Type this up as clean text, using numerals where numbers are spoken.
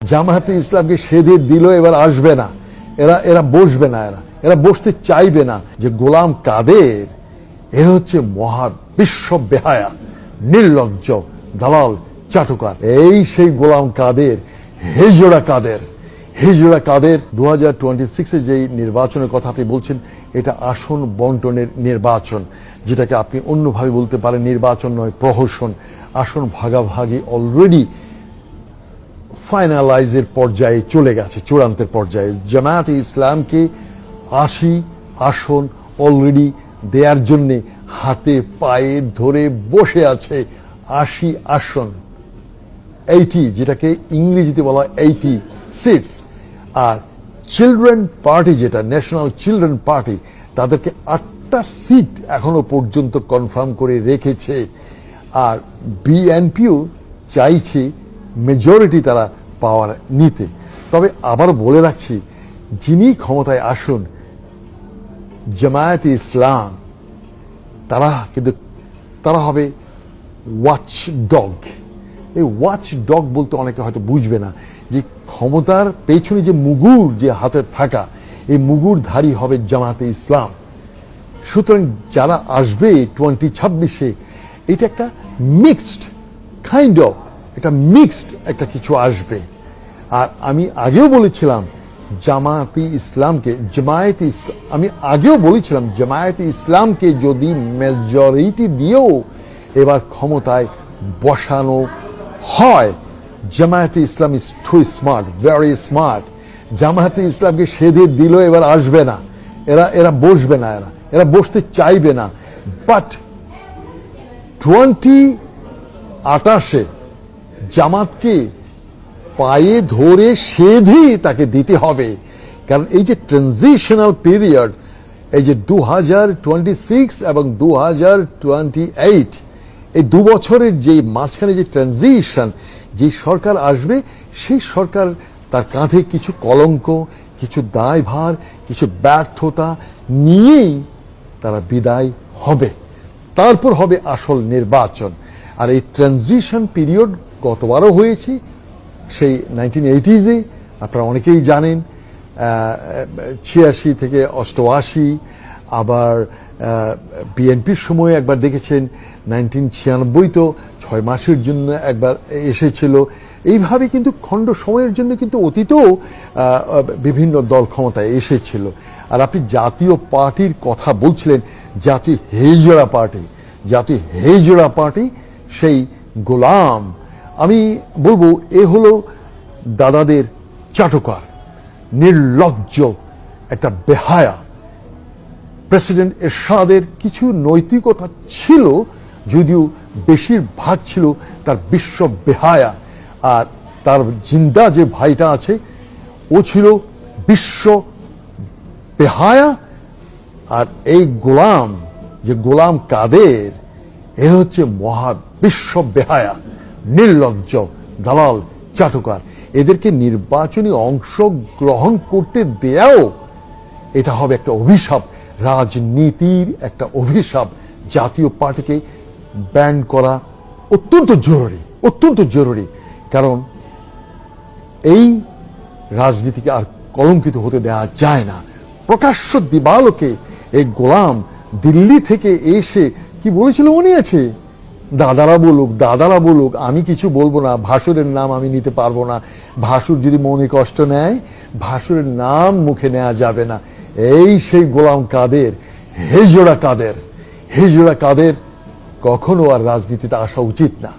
জামায়াতে ইসলামকে সেধে দিল, এবার আসবে না, এরা বসবে না, এরা বসতে চাইবে না। যে গোলাম কাদের, এ হচ্ছে মহা বিশ্ব বেহায়া, নির্লজ্জ, দালাল, চাটুকার। এই সেই গোলাম কাদের, হিজড়া কাদের। 2026-এ যে নির্বাচনের কথা আপনি বলছেন, এটা আসন বন্টনের নির্বাচন, যেটাকে আপনি অন্যভাবে বলতে পারেন নির্বাচন নয়, প্রহসন। আসন ভাগাভাগি অলরেডি ফাইনালাইজের পর্যায়ে চলে গেছে, চূড়ান্তের পর্যায়ে। জামায়াতে ইসলামকে 80 আসন অলরেডি দেওয়ার জন্যে হাতে পায়ে ধরে বসে আছে। 80 আসন, 80, যেটাকে ইংরেজিতে বলা হয় 80 সিটস। আর চিলড্রেন পার্টি, যেটা ন্যাশনাল চিলড্রেন পার্টি, তাদেরকে 8টা সিট এখনো পর্যন্ত কনফার্ম করে রেখেছে। আর বিএনপিও চাইছে মেজরিটি তারা পাওয়ার নিতে। তবে আবার বলে রাখছি, যিনি ক্ষমতায় আসুন, জামায়াতে ইসলাম, তারা হবে ওয়াচ ডগ। এই ওয়াচ ডগ বলতে অনেকে হয়তো বুঝবে না যে ক্ষমতার পেছনে যে মুগুর যে হাতে থাকা, এই মুগুরধারী হবে জামায়াতে ইসলাম। সুতরাং যারা আসবে 2026-এ, এটা একটা মিক্সড কাইন্ড অফ, একটা মিক্সড একটা কিছু আসবে। আর আমি আগেও বলেছিলাম জামায়াতে ইসলামকে যদি মেজরিটি দিয়েও এবার ক্ষমতায় বসানো হয়, Jamaat-e Islam is too smart, very smart. Jamaat-e ইসলামকে সেধে দিল, এবার আসবে না, এরা বসবে না, এরা বসতে চাইবে না। বাট 2028-এ জামাতকে পায়ে ধরে সেধে তাকে দিতে হবে। কারণ এই যে ট্রানজিশনাল পিরিয়ড, এই যে 2026 এবং 2028, এই 2 বছরের যে মাঝখানে যে ট্রানজিশন, যে সরকার আসবে, সেই সরকার তার কাঁধে কিছু কলঙ্ক, কিছু দায়ভার, কিছু ব্যর্থতা নিয়েই তারা বিদায় হবে। তারপর হবে আসল নির্বাচন। আর এই ট্রানজিশন পিরিয়ড গতবারও হয়েছে, সেই 1980-এ, আপনারা অনেকেই জানেন। 86 থেকে 88, আবার বিএনপির সময় একবার দেখেছেন 1996, তো 6 মাসের জন্য একবার এসেছিল। এইভাবে কিন্তু খণ্ড সময়ের জন্য কিন্তু অতীতেও বিভিন্ন দল ক্ষমতায় এসেছিল। আর আপনি জাতীয় পার্টির কথা বলছিলেন, জাতীয় হিজড়া পার্টি, সেই গোলাম, আমি বলবো এ হলো দাদাদের চাটুকার, নির্লজ্জ একটা বেহায়া। প্রেসিডেন্ট এরশাদের কিছু নৈতিকতা ছিল, যদিও বেশিরভাগ ছিল তার বিশ্ব বেহায়া। আর তার জিন্দা যে ভাইটা আছে, ও ছিল বিশ্ব বেহায়া। আর এই গোলাম, যে গোলাম কাদের, এ হচ্ছে মহা বিশ্ব বেহায়া, নির্লজ্জ, দালাল, চাটুকার। এদেরকে নির্বাচনী অংশগ্রহণ করতে দেয়াও এটা হবে একটা অভিশাপ, রাজনীতির একটা অভিশাপ। জাতীয় পার্টিকে ব্যান করা অত্যন্ত জরুরি। কারণ এই রাজনীতিকে আর কলঙ্কিত হতে দেওয়া যায় না। প্রকাশ্য দিবালোকে এই গোলাম দিল্লি থেকে এসে কি বলেছিল মনে আছে? দাদারা বলুক, আমি কিছু বলবো না, ভাসুরের নাম আমি নিতে পারবো না, ভাসুর যদি মনে কষ্ট নেয়, ভাসুরের নাম মুখে নেওয়া যাবে না। এই সেই গোলাম কাদের, হিজড়া কাদের কখনো আর রাজনীতিতে আসা উচিত না।